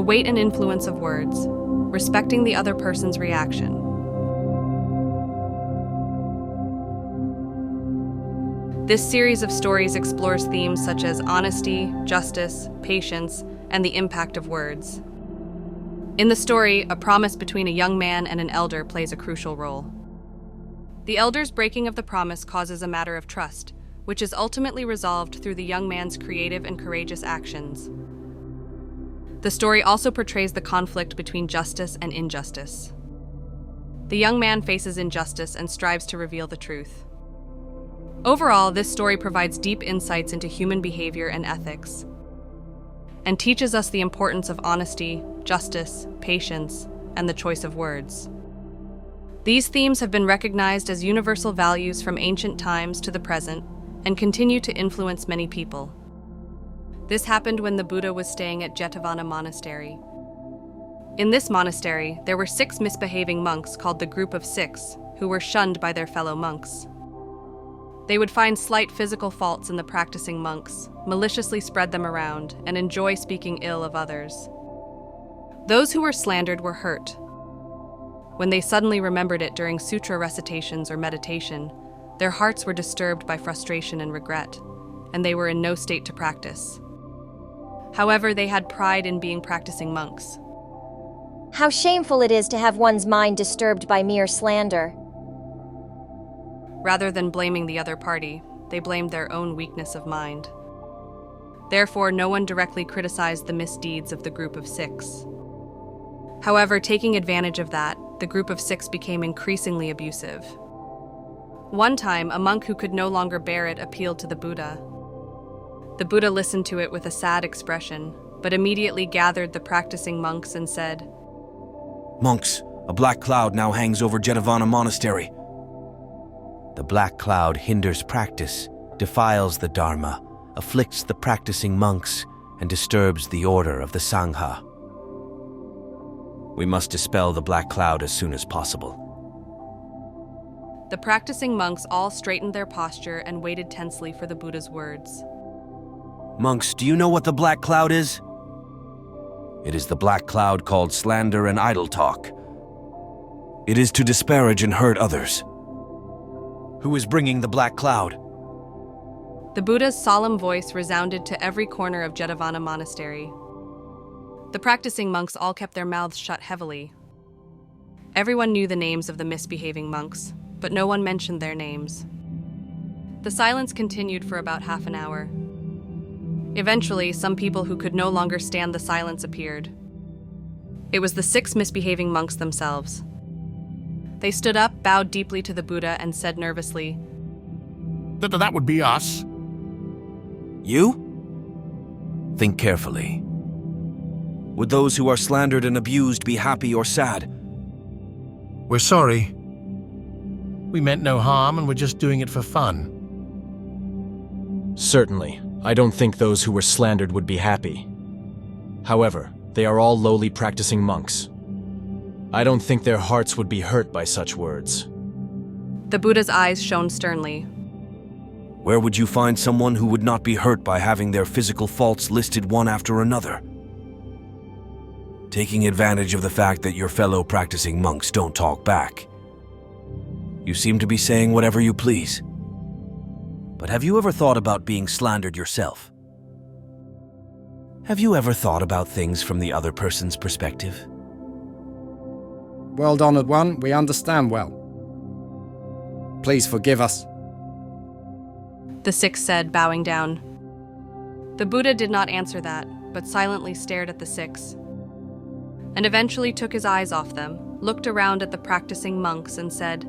The weight and influence of words, respecting the other person's reaction. This series of stories explores themes such as honesty, justice, patience, and the impact of words. In the story, a promise between a young man and an elder plays a crucial role. The elder's breaking of the promise causes a matter of trust, which is ultimately resolved through the young man's creative and courageous actions. The story also portrays the conflict between justice and injustice. The young man faces injustice and strives to reveal the truth. Overall, this story provides deep insights into human behavior and ethics, and teaches us the importance of honesty, justice, patience, and the choice of words. These themes have been recognized as universal values from ancient times to the present and continue to influence many people. This happened when the Buddha was staying at Jetavana Monastery. In this monastery, there were 6 misbehaving monks called the Group of Six, who were shunned by their fellow monks. They would find slight physical faults in the practicing monks, maliciously spread them around, and enjoy speaking ill of others. Those who were slandered were hurt. When they suddenly remembered it during sutra recitations or meditation, their hearts were disturbed by frustration and regret, and they were in no state to practice. However, they had pride in being practicing monks. How shameful it is to have one's mind disturbed by mere slander. Rather than blaming the other party, they blamed their own weakness of mind. Therefore, no one directly criticized the misdeeds of the Group of Six. However, taking advantage of that, the Group of Six became increasingly abusive. One time, a monk who could no longer bear it appealed to the Buddha. The Buddha listened to it with a sad expression, but immediately gathered the practicing monks and said, "Monks, a black cloud now hangs over Jetavana Monastery. The black cloud hinders practice, defiles the Dharma, afflicts the practicing monks, and disturbs the order of the Sangha. We must dispel the black cloud as soon as possible." The practicing monks all straightened their posture and waited tensely for the Buddha's words. "Monks, do you know what the black cloud is?" "It is the black cloud called slander and idle talk. It is to disparage and hurt others." "Who is bringing the black cloud?" The Buddha's solemn voice resounded to every corner of Jetavana Monastery. The practicing monks all kept their mouths shut heavily. Everyone knew the names of the misbehaving monks, but no one mentioned their names. The silence continued for about half an hour. Eventually, some people who could no longer stand the silence appeared. It was the 6 misbehaving monks themselves. They stood up, bowed deeply to the Buddha, and said nervously, That would be us. "You? Think carefully. Would those who are slandered and abused be happy or sad?" We're sorry. We meant no harm and we're just doing it for fun. Certainly, I don't think those who were slandered would be happy. However, they are all lowly practicing monks. I don't think their hearts would be hurt by such words. The Buddha's eyes shone sternly. "Where would you find someone who would not be hurt by having their physical faults listed one after another? Taking advantage of the fact that your fellow practicing monks don't talk back. You seem to be saying whatever you please. But have you ever thought about being slandered yourself? Have you ever thought about things from the other person's perspective?" World-honored one, we understand well. Please forgive us. The 6 said, bowing down. The Buddha did not answer that, but silently stared at the 6, and eventually took his eyes off them, looked around at the practicing monks, and said,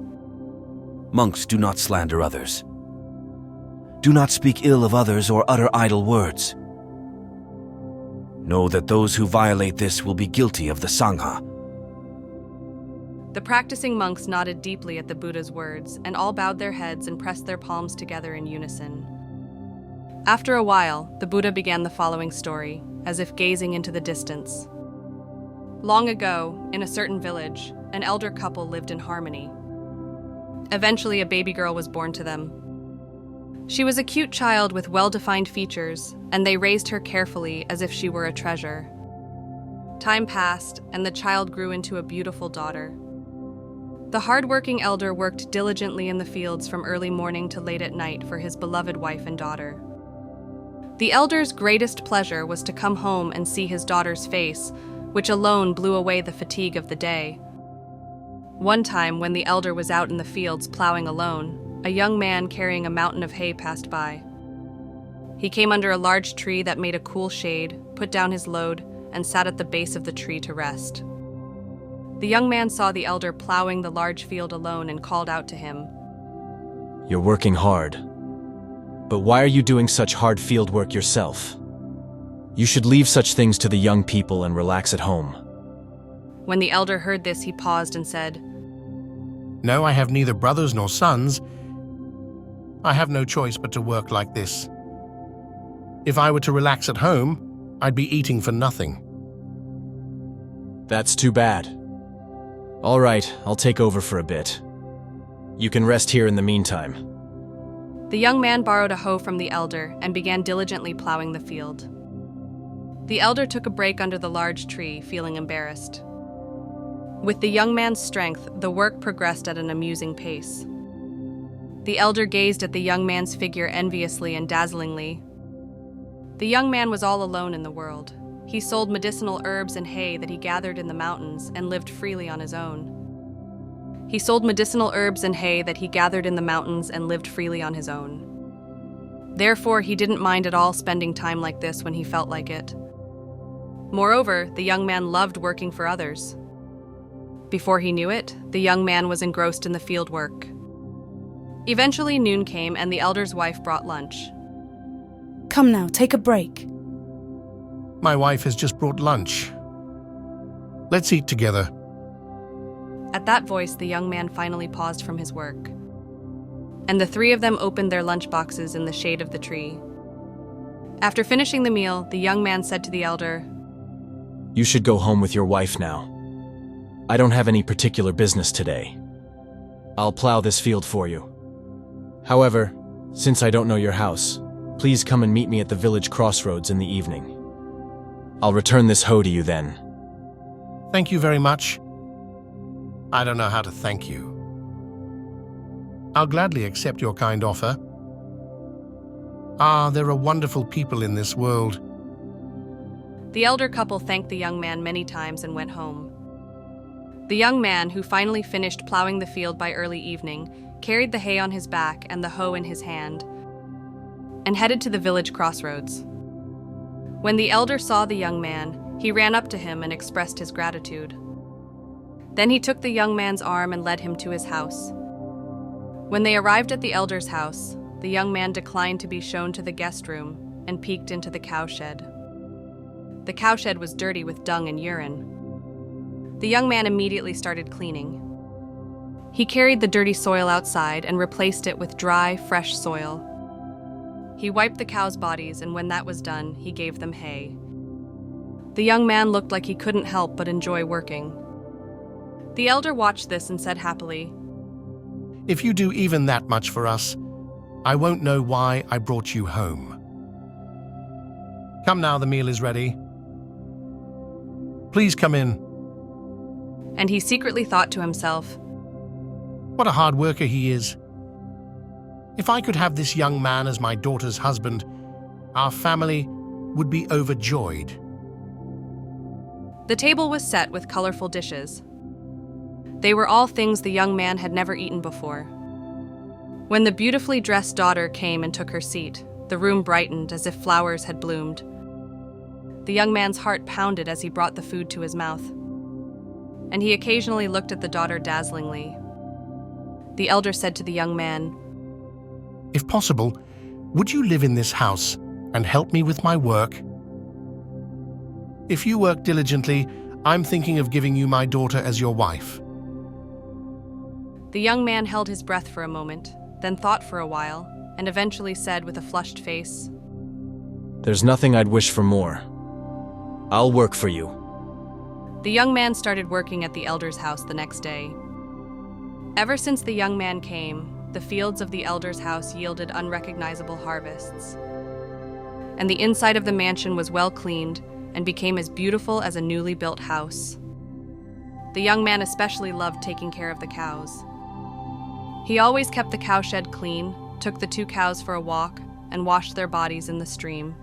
"Monks, do not slander others. Do not speak ill of others or utter idle words. Know that those who violate this will be guilty of the Sangha." The practicing monks nodded deeply at the Buddha's words, and all bowed their heads and pressed their palms together in unison. After a while, the Buddha began the following story, as if gazing into the distance. Long ago, in a certain village, an elder couple lived in harmony. Eventually, a baby girl was born to them. She was a cute child with well-defined features, and they raised her carefully as if she were a treasure. Time passed, and the child grew into a beautiful daughter. The hard-working elder worked diligently in the fields from early morning to late at night for his beloved wife and daughter. The elder's greatest pleasure was to come home and see his daughter's face, which alone blew away the fatigue of the day. One time, when the elder was out in the fields plowing alone, a young man carrying a mountain of hay passed by. He came under a large tree that made a cool shade, put down his load, and sat at the base of the tree to rest. The young man saw the elder plowing the large field alone and called out to him. You're working hard. But why are you doing such hard field work yourself? You should leave such things to the young people and relax at home. When the elder heard this, he paused and said, No, I have neither brothers nor sons. I have no choice but to work like this. If I were to relax at home, I'd be eating for nothing. That's too bad. All right, I'll take over for a bit. You can rest here in the meantime. The young man borrowed a hoe from the elder and began diligently plowing the field. The elder took a break under the large tree, feeling embarrassed. With the young man's strength, the work progressed at an amusing pace. The elder gazed at the young man's figure enviously and dazzlingly. The young man was all alone in the world. He sold medicinal herbs and hay that he gathered in the mountains and lived freely on his own. He sold medicinal herbs and hay that he gathered in the mountains and lived freely on his own. Therefore, he didn't mind at all spending time like this when he felt like it. Moreover, the young man loved working for others. Before he knew it, the young man was engrossed in the field work. Eventually, noon came and the elder's wife brought lunch. Come now, take a break. My wife has just brought lunch. Let's eat together. At that voice, the young man finally paused from his work. And the three of them opened their lunch boxes in the shade of the tree. After finishing the meal, the young man said to the elder, You should go home with your wife now. I don't have any particular business today. I'll plow this field for you. However, since I don't know your house, please come and meet me at the village crossroads in the evening. I'll return this hoe to you then. Thank you very much. I don't know how to thank you. I'll gladly accept your kind offer. Ah, there are wonderful people in this world. The elder couple thanked the young man many times and went home. The young man, who finally finished plowing the field by early evening, carried the hay on his back and the hoe in his hand, and headed to the village crossroads. When the elder saw the young man, he ran up to him and expressed his gratitude. Then he took the young man's arm and led him to his house. When they arrived at the elder's house, the young man declined to be shown to the guest room and peeked into the cowshed. The cowshed was dirty with dung and urine. The young man immediately started cleaning. He carried the dirty soil outside and replaced it with dry, fresh soil. He wiped the cows' bodies, and when that was done, he gave them hay. The young man looked like he couldn't help but enjoy working. The elder watched this and said happily, If you do even that much for us, I won't know why I brought you home. Come now, the meal is ready. Please come in. And he secretly thought to himself, What a hard worker he is. If I could have this young man as my daughter's husband, our family would be overjoyed. The table was set with colorful dishes. They were all things the young man had never eaten before. When the beautifully dressed daughter came and took her seat, the room brightened as if flowers had bloomed. The young man's heart pounded as he brought the food to his mouth, and he occasionally looked at the daughter dazzlingly. The elder said to the young man, If possible, would you live in this house and help me with my work? If you work diligently, I'm thinking of giving you my daughter as your wife. The young man held his breath for a moment, then thought for a while, and eventually said with a flushed face, There's nothing I'd wish for more. I'll work for you. The young man started working at the elder's house the next day. Ever since the young man came, the fields of the elder's house yielded unrecognizable harvests. And the inside of the mansion was well cleaned, and became as beautiful as a newly built house. The young man especially loved taking care of the cows. He always kept the cowshed clean, took the 2 cows for a walk, and washed their bodies in the stream.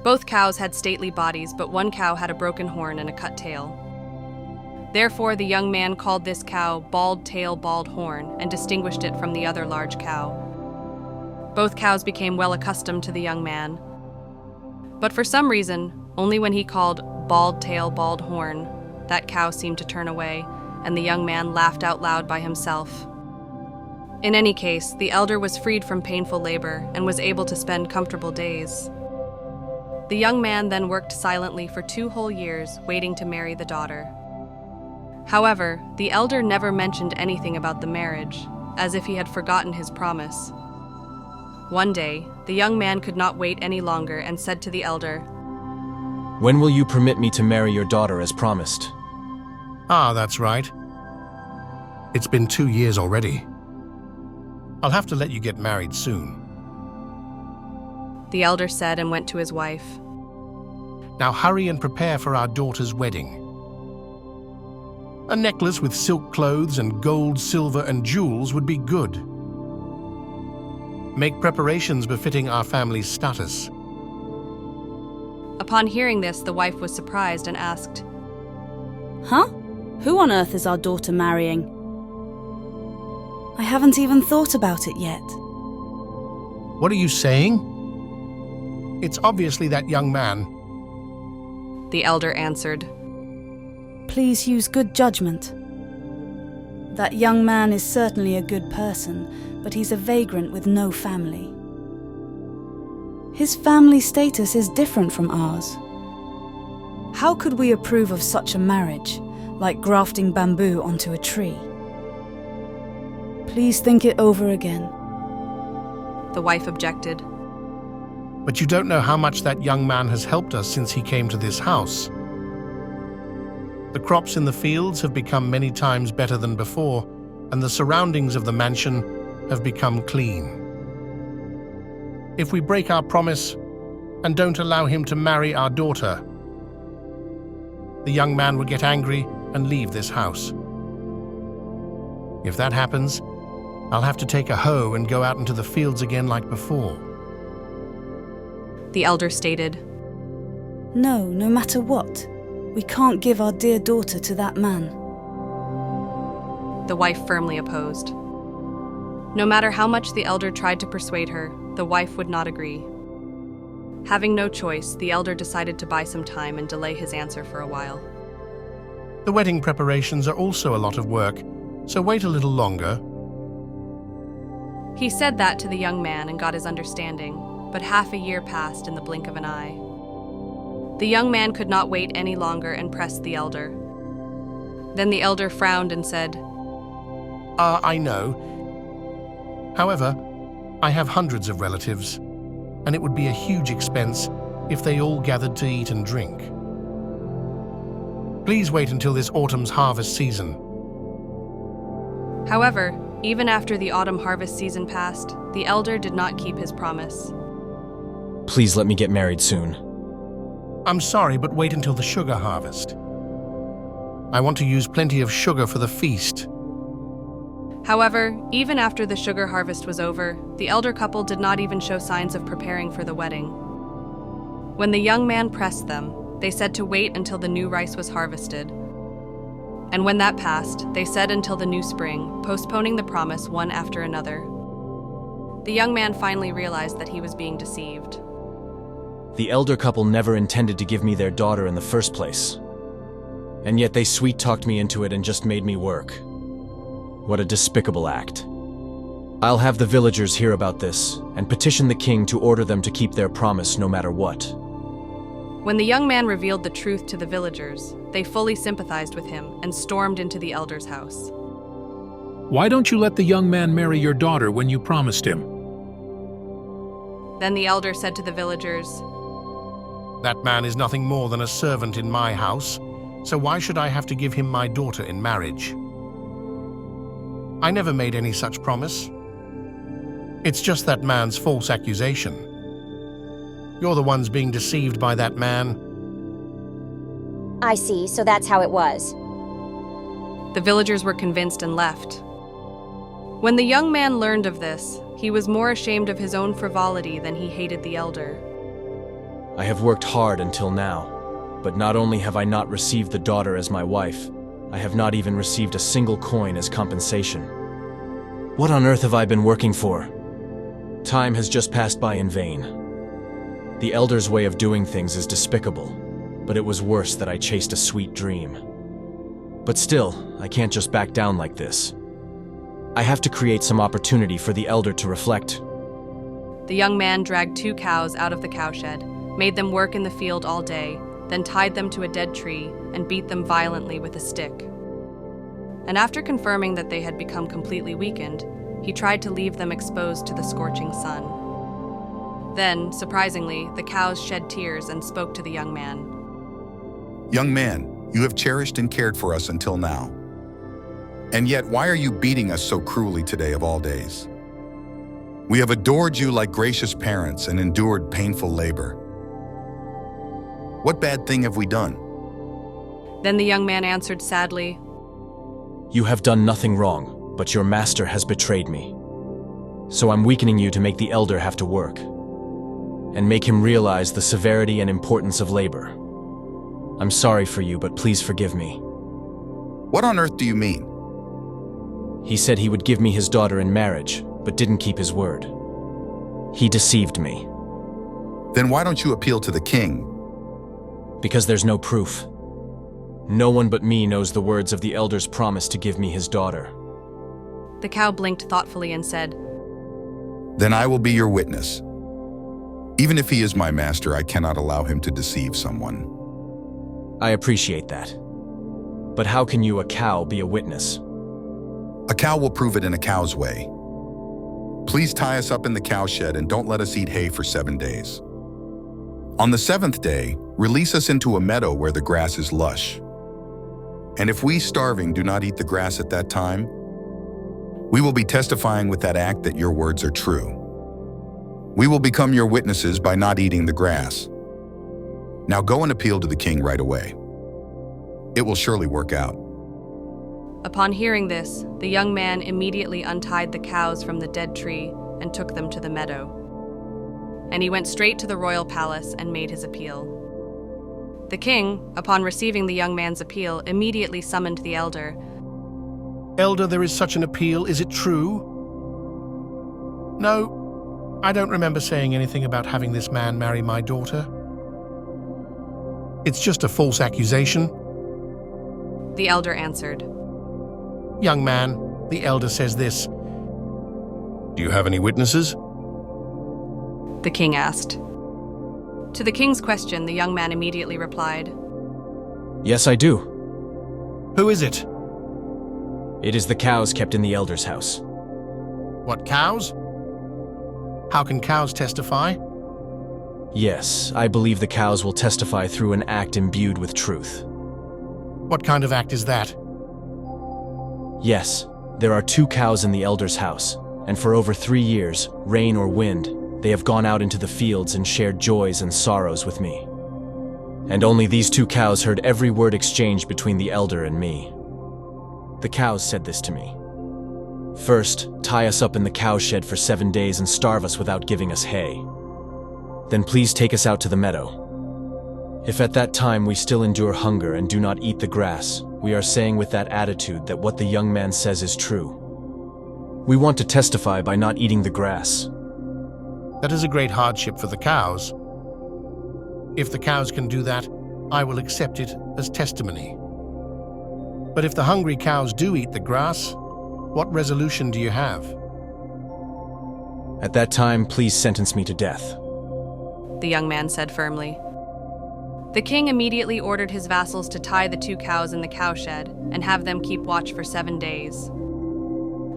Both cows had stately bodies, but one cow had a broken horn and a cut tail. Therefore, the young man called this cow Bald Tail Bald Horn and distinguished it from the other large cow. Both cows became well accustomed to the young man. But for some reason, only when he called Bald Tail Bald Horn, that cow seemed to turn away, and the young man laughed out loud by himself. In any case, the elder was freed from painful labor and was able to spend comfortable days. The young man then worked silently for 2 whole years, waiting to marry the daughter. However, the elder never mentioned anything about the marriage, as if he had forgotten his promise. One day, the young man could not wait any longer and said to the elder, When will you permit me to marry your daughter as promised? Ah, that's right. It's been 2 years already. I'll have to let you get married soon. The elder said and went to his wife. Now hurry and prepare for our daughter's wedding. A necklace with silk clothes and gold, silver, and jewels would be good. Make preparations befitting our family's status. Upon hearing this, the wife was surprised and asked, Huh? Who on earth is our daughter marrying? I haven't even thought about it yet. What are you saying? It's obviously that young man. The elder answered. Please use good judgment. That young man is certainly a good person, but he's a vagrant with no family. His family status is different from ours. How could we approve of such a marriage, like grafting bamboo onto a tree? Please think it over again. The wife objected. But you don't know how much that young man has helped us since he came to this house. The crops in the fields have become many times better than before, and the surroundings of the mansion have become clean. If we break our promise and don't allow him to marry our daughter, the young man will get angry and leave this house. If that happens, I'll have to take a hoe and go out into the fields again like before. The elder stated. No matter what, we can't give our dear daughter to that man. The wife firmly opposed. No matter how much the elder tried to persuade her, the wife would not agree. Having no choice, the elder decided to buy some time and delay his answer for a while. The wedding preparations are also a lot of work, so wait a little longer. He said that to the young man and got his understanding, but half a year passed in the blink of an eye. The young man could not wait any longer and pressed the elder. Then the elder frowned and said, I know. However, I have hundreds of relatives, and it would be a huge expense if they all gathered to eat and drink. Please wait until this autumn's harvest season. However, even after the autumn harvest season passed, the elder did not keep his promise. Please let me get married soon. I'm sorry, but wait until the sugar harvest. I want to use plenty of sugar for the feast. However, even after the sugar harvest was over, the elder couple did not even show signs of preparing for the wedding. When the young man pressed them, they said to wait until the new rice was harvested. And when that passed, they said until the new spring, postponing the promise one after another. The young man finally realized that he was being deceived. The elder couple never intended to give me their daughter in the first place. And yet they sweet-talked me into it and just made me work. What a despicable act. I'll have the villagers hear about this and petition the king to order them to keep their promise no matter what. When the young man revealed the truth to the villagers, they fully sympathized with him and stormed into the elder's house. Why don't you let the young man marry your daughter when you promised him? Then the elder said to the villagers, That man is nothing more than a servant in my house, so why should I have to give him my daughter in marriage? I never made any such promise. It's just that man's false accusation. You're the ones being deceived by that man, I see, so that's how it was. The villagers were convinced and left. When the young man learned of this, he was more ashamed of his own frivolity than he hated the elder. I have worked hard until now, but not only have I not received the daughter as my wife, I have not even received a single coin as compensation. What on earth have I been working for? Time has just passed by in vain. The elder's way of doing things is despicable, but it was worse that I chased a sweet dream. But still, I can't just back down like this. I have to create some opportunity for the elder to reflect. The young man dragged 2 cows out of the cowshed, made them work in the field all day, then tied them to a dead tree and beat them violently with a stick. And after confirming that they had become completely weakened, he tried to leave them exposed to the scorching sun. Then, surprisingly, the cows shed tears and spoke to the young man. Young man, you have cherished and cared for us until now. And yet, why are you beating us so cruelly today of all days? We have adored you like gracious parents and endured painful labor. What bad thing have we done? Then the young man answered sadly, You have done nothing wrong, but your master has betrayed me. So I'm weakening you to make the elder have to work, and make him realize the severity and importance of labor. I'm sorry for you, but please forgive me. What on earth do you mean? He said he would give me his daughter in marriage, but didn't keep his word. He deceived me. Then why don't you appeal to the king? Because there's no proof. No one but me knows the words of the elder's promise to give me his daughter. The cow blinked thoughtfully and said, Then I will be your witness. Even if he is my master, I cannot allow him to deceive someone. I appreciate that. But how can you, a cow, be a witness? A cow will prove it in a cow's way. Please tie us up in the cowshed and don't let us eat hay for 7 days. On the 7th day, release us into a meadow where the grass is lush. And if we, starving, do not eat the grass at that time, we will be testifying with that act that your words are true. We will become your witnesses by not eating the grass. Now go and appeal to the king right away. It will surely work out. Upon hearing this, the young man immediately untied the cows from the dead tree and took them to the meadow. And he went straight to the royal palace and made his appeal. The king, upon receiving the young man's appeal, immediately summoned the elder. Elder, there is such an appeal. Is it true? No, I don't remember saying anything about having this man marry my daughter. It's just a false accusation. The elder answered, Young man, the elder says this. Do you have any witnesses? the king asked. To the king's question, the young man immediately replied, Yes, I do. Who is it? It is the cows kept in the elder's house. What, cows? How can cows testify? Yes, I believe the cows will testify through an act imbued with truth. What kind of act is that? Yes, there are 2 cows in the elder's house, and for over 3 years, rain or wind, they have gone out into the fields and shared joys and sorrows with me. And only these 2 cows heard every word exchanged between the elder and me. The cows said this to me. First, tie us up in the cowshed for 7 days and starve us without giving us hay. Then please take us out to the meadow. If at that time we still endure hunger and do not eat the grass, we are saying with that attitude that what the young man says is true. We want to testify by not eating the grass. That is a great hardship for the cows. If the cows can do that, I will accept it as testimony. But if the hungry cows do eat the grass, what resolution do you have? At that time, please sentence me to death. the young man said firmly. The king immediately ordered his vassals to tie the 2 cows in the cowshed and have them keep watch for 7 days.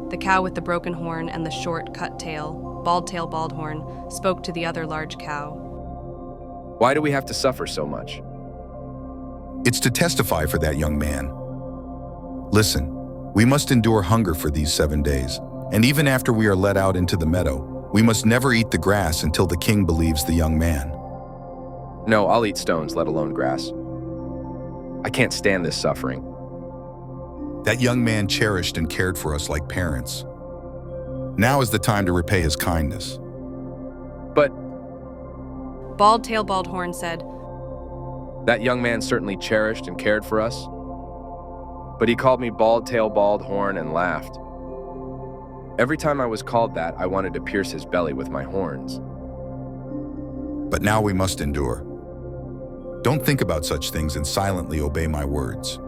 The cow with the broken horn and the short, cut tail, bald horn, spoke to the other large cow. Why do we have to suffer so much? It's to testify for that young man. Listen, we must endure hunger for these 7 days, and even after we are let out into the meadow, we must never eat the grass until the king believes the young man. No, I'll eat stones, let alone grass. I can't stand this suffering. That young man cherished and cared for us like parents. Now is the time to repay his kindness. But Bald Tail Bald Horn said, that young man certainly cherished and cared for us. But he called me Bald Tail Bald Horn and laughed. Every time I was called that, I wanted to pierce his belly with my horns. But now we must endure. Don't think about such things and silently obey my words.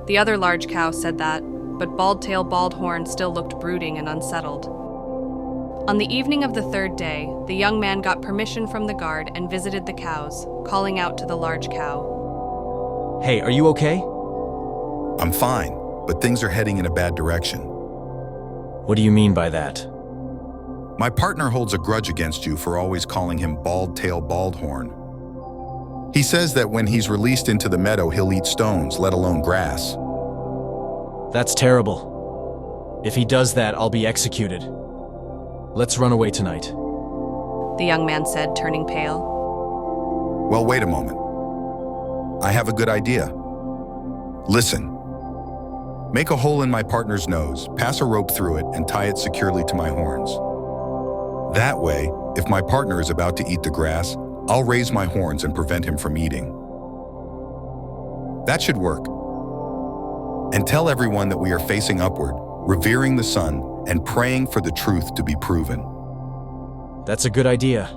The other large cow said that, but Bald Tail Bald Horn still looked brooding and unsettled. On the evening of the third day, the young man got permission from the guard and visited the cows, calling out to the large cow. Hey, are you okay? I'm fine, but things are heading in a bad direction. What do you mean by that? My partner holds a grudge against you for always calling him Bald Tail Bald Horn. He says that when he's released into the meadow, he'll eat stones, let alone grass. That's terrible. If he does that, I'll be executed. Let's run away tonight. The young man said, turning pale. Well, wait a moment. I have a good idea. Listen. Make a hole in my partner's nose, pass a rope through it, and tie it securely to my horns. That way, if my partner is about to eat the grass, I'll raise my horns and prevent him from eating. That should work. And tell everyone that we are facing upward, revering the sun, and praying for the truth to be proven. That's a good idea.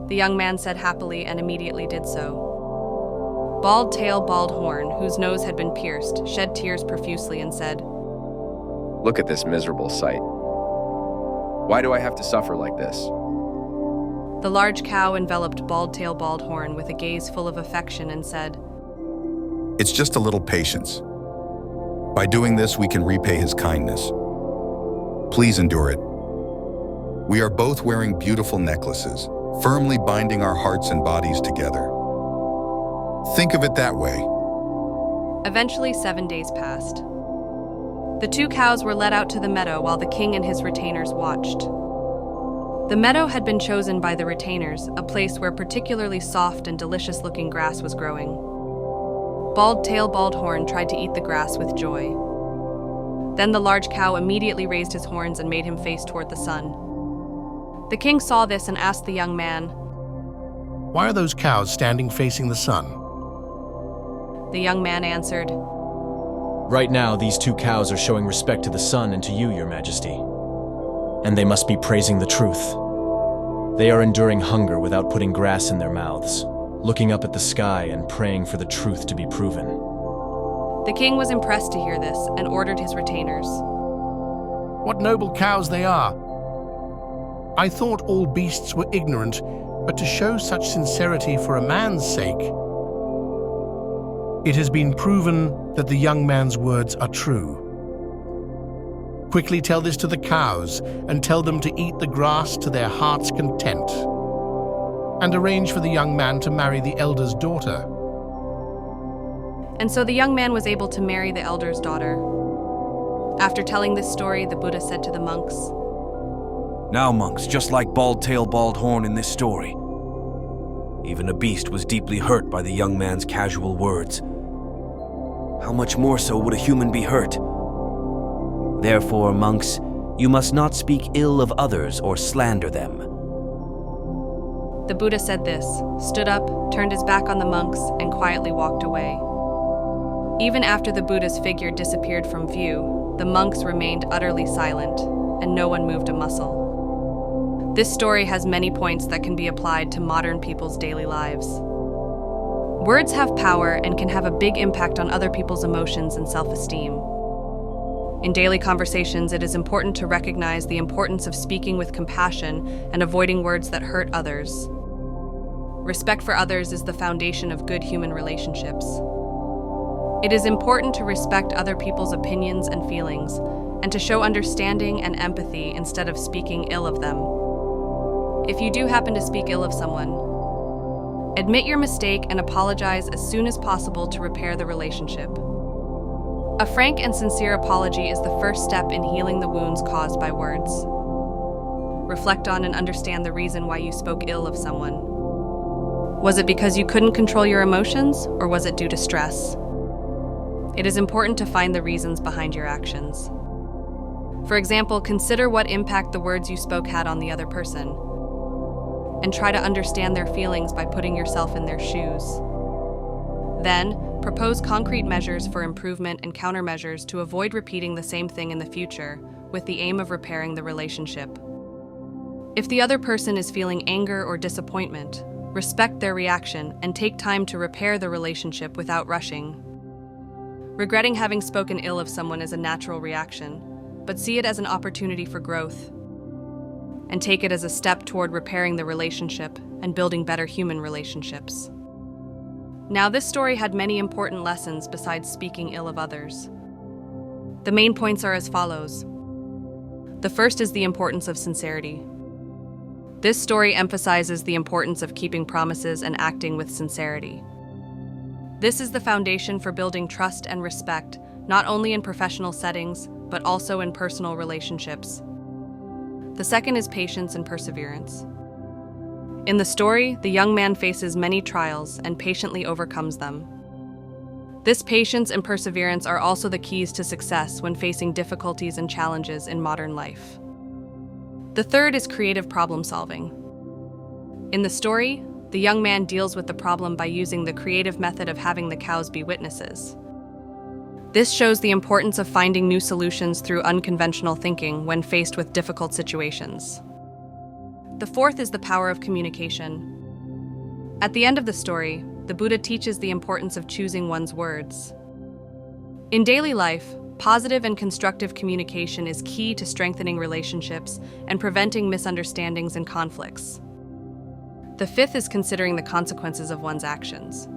The young man said happily and immediately did so. Bald Tail Bald Horn, whose nose had been pierced, shed tears profusely and said, Look at this miserable sight. Why do I have to suffer like this? The large cow enveloped Bald Tail Bald Horn with a gaze full of affection and said, It's just a little patience. By doing this, we can repay his kindness. Please endure it. We are both wearing beautiful necklaces, firmly binding our hearts and bodies together. Think of it that way. Eventually, 7 days passed. The two cows were led out to the meadow while the king and his retainers watched. The meadow had been chosen by the retainers, a place where particularly soft and delicious-looking grass was growing. Bald Tail Bald Horn tried to eat the grass with joy. Then the large cow immediately raised his horns and made him face toward the sun. The king saw this and asked the young man, Why are those cows standing facing the sun? The young man answered, Right now, these two cows are showing respect to the sun and to you, your majesty. And they must be praising the truth. They are enduring hunger without putting grass in their mouths, looking up at the sky and praying for the truth to be proven. The king was impressed to hear this and ordered his retainers. What noble cows they are! I thought all beasts were ignorant, but to show such sincerity for a man's sake. It has been proven that the young man's words are true. Quickly tell this to the cows and tell them to eat the grass to their heart's content. And arrange for the young man to marry the elder's daughter. And so the young man was able to marry the elder's daughter. After telling this story, the Buddha said to the monks, Now, monks, just like Bald Tail Bald Horn in this story, even a beast was deeply hurt by the young man's casual words. How much more so would a human be hurt? Therefore, monks, you must not speak ill of others or slander them. The Buddha said this, stood up, turned his back on the monks, and quietly walked away. Even after the Buddha's figure disappeared from view, the monks remained utterly silent, and no one moved a muscle. This story has many points that can be applied to modern people's daily lives. Words have power and can have a big impact on other people's emotions and self-esteem. In daily conversations, it is important to recognize the importance of speaking with compassion and avoiding words that hurt others. Respect for others is the foundation of good human relationships. It is important to respect other people's opinions and feelings, and to show understanding and empathy instead of speaking ill of them. If you do happen to speak ill of someone, admit your mistake and apologize as soon as possible to repair the relationship. A frank and sincere apology is the first step in healing the wounds caused by words. Reflect on and understand the reason why you spoke ill of someone. Was it because you couldn't control your emotions, or was it due to stress? It is important to find the reasons behind your actions. For example, consider what impact the words you spoke had on the other person, and try to understand their feelings by putting yourself in their shoes. Then, propose concrete measures for improvement and countermeasures to avoid repeating the same thing in the future, with the aim of repairing the relationship. If the other person is feeling anger or disappointment, respect their reaction and take time to repair the relationship without rushing. Regretting having spoken ill of someone is a natural reaction, but see it as an opportunity for growth, and take it as a step toward repairing the relationship and building better human relationships. Now, this story had many important lessons besides speaking ill of others. The main points are as follows. The first is the importance of sincerity. This story emphasizes the importance of keeping promises and acting with sincerity. This is the foundation for building trust and respect, not only in professional settings, but also in personal relationships. The second is patience and perseverance. In the story, the young man faces many trials and patiently overcomes them. This patience and perseverance are also the keys to success when facing difficulties and challenges in modern life. The third is creative problem solving. In the story, the young man deals with the problem by using the creative method of having the cows be witnesses. This shows the importance of finding new solutions through unconventional thinking when faced with difficult situations. The fourth is the power of communication. At the end of the story, the Buddha teaches the importance of choosing one's words. In daily life, positive and constructive communication is key to strengthening relationships and preventing misunderstandings and conflicts. The fifth is considering the consequences of one's actions.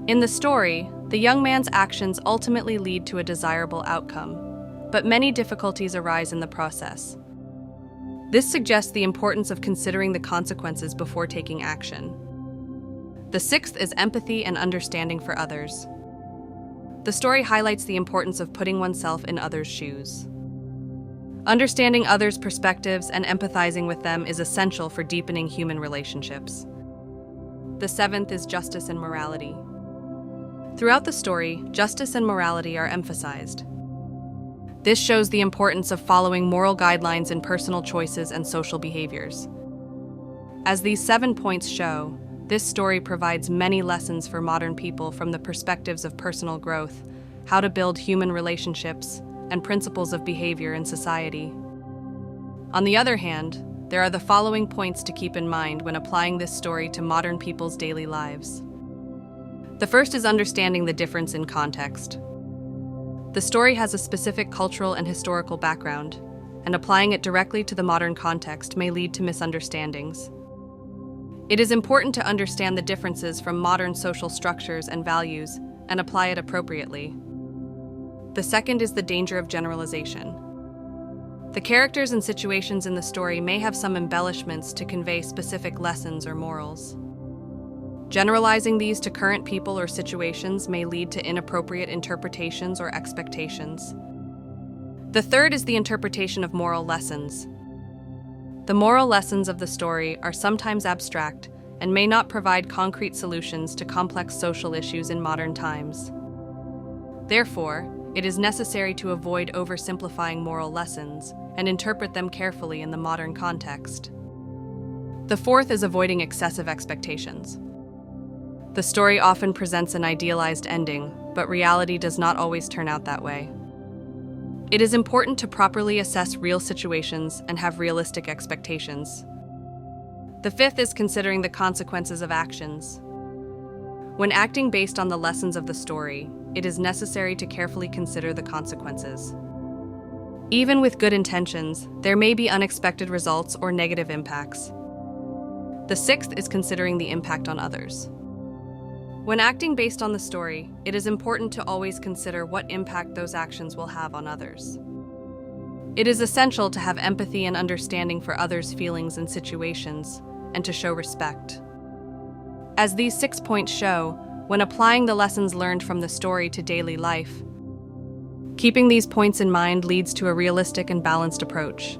In the story, the young man's actions ultimately lead to a desirable outcome, but many difficulties arise in the process. This suggests the importance of considering the consequences before taking action. The sixth is empathy and understanding for others. The story highlights the importance of putting oneself in others' shoes. Understanding others' perspectives and empathizing with them is essential for deepening human relationships. The seventh is justice and morality. Throughout the story, justice and morality are emphasized. This shows the importance of following moral guidelines in personal choices and social behaviors. As these 7 points show, this story provides many lessons for modern people from the perspectives of personal growth, how to build human relationships, and principles of behavior in society. On the other hand, there are the following points to keep in mind when applying this story to modern people's daily lives. The first is understanding the difference in context. The story has a specific cultural and historical background, and applying it directly to the modern context may lead to misunderstandings. It is important to understand the differences from modern social structures and values and apply it appropriately. The second is the danger of generalization. The characters and situations in the story may have some embellishments to convey specific lessons or morals. Generalizing these to current people or situations may lead to inappropriate interpretations or expectations. The third is the interpretation of moral lessons. The moral lessons of the story are sometimes abstract and may not provide concrete solutions to complex social issues in modern times. Therefore, it is necessary to avoid oversimplifying moral lessons and interpret them carefully in the modern context. The fourth is avoiding excessive expectations. The story often presents an idealized ending, but reality does not always turn out that way. It is important to properly assess real situations and have realistic expectations. The fifth is considering the consequences of actions. When acting based on the lessons of the story, it is necessary to carefully consider the consequences. Even with good intentions, there may be unexpected results or negative impacts. The sixth is considering the impact on others. When acting based on the story, it is important to always consider what impact those actions will have on others. It is essential to have empathy and understanding for others' feelings and situations, and to show respect. As these 6 points show, when applying the lessons learned from the story to daily life, keeping these points in mind leads to a realistic and balanced approach.